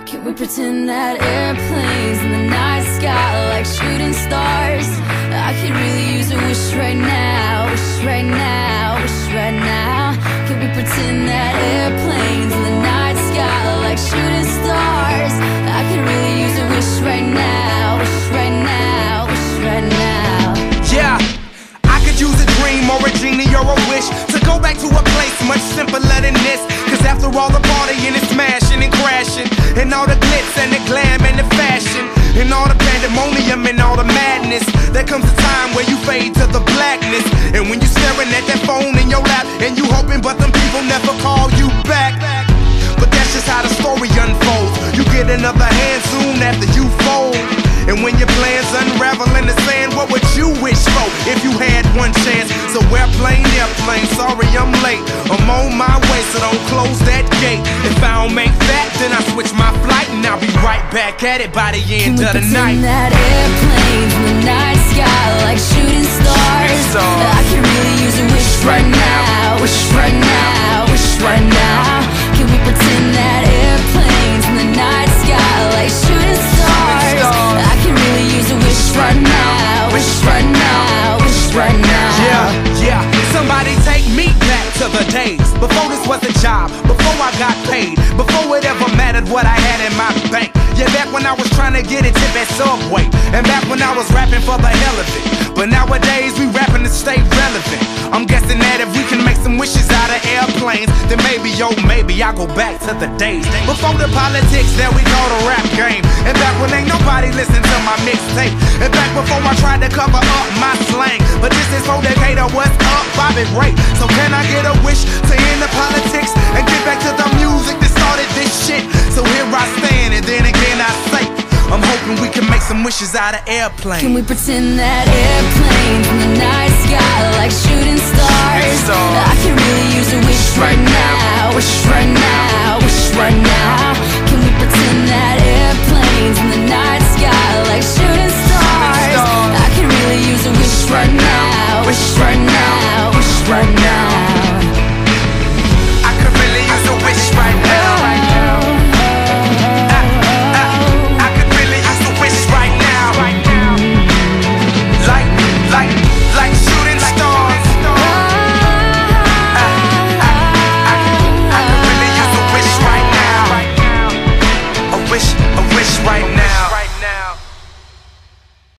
Can we pretend that airplanes in the night sky like shooting stars? I could really use a wish right now, wish right now, wish right now. Can we pretend that airplanes in the night sky like shooting stars? I could really use a wish right now, wish right now, wish right now. Yeah, I could use a dream or a genie or a wish to go back to a place much simpler than this. Cause after all the partying and smashing and crashing, and all the glitz and the glam and the fashion, and all the pandemonium and all the madness, there comes a time where you fade to the blackness. And when you're staring at that phone in your lap, and you hoping but them people never call you back. But that's just how the story unfolds. You get another hand soon after you fold. And when your plans unravel in the sand, what would you wish for if you had one chance? So airplane, sorry I'm late. I'm on my way, so don't close that gate. If I don't make that, then I switch my flight, and I'll be right back at it by the end of the night. Can we pretend that airplanes in the night sky like shooting stars? I can really use a wish right now, wish right now, wish right now. Can we pretend that airplanes in the night sky like shooting stars? I can really use a wish right now, wish right now, wish right now. Yeah, somebody take me back to the days before this was a job, before I got paid, before it ever mattered what I had in my bank. Yeah, back when I was trying to get a tip at Subway, and back when I was rapping for the hell of it. But nowadays we rapping to stay relevant. I'm guessing that if we can make some wishes out of airplanes, then maybe, oh maybe I'll go back to the days before the politics that we call the rap game. And back when ain't nobody listened to my mixtape. And back before I tried to cover up my slang. But this is for Decatur, what's up, Bobby Ray. So can I get a wish to end the politics and get back to the music that started this shit? So here I stand, and then again I say, I'm hoping we can make some wishes out of airplanes. Can we pretend that airplanes in the night sky like shooting stars? I can really use a wish right now, wish right now, wish right now. Can we pretend that airplanes in the night sky like shooting stars? I can really use a wish right now, wish right now.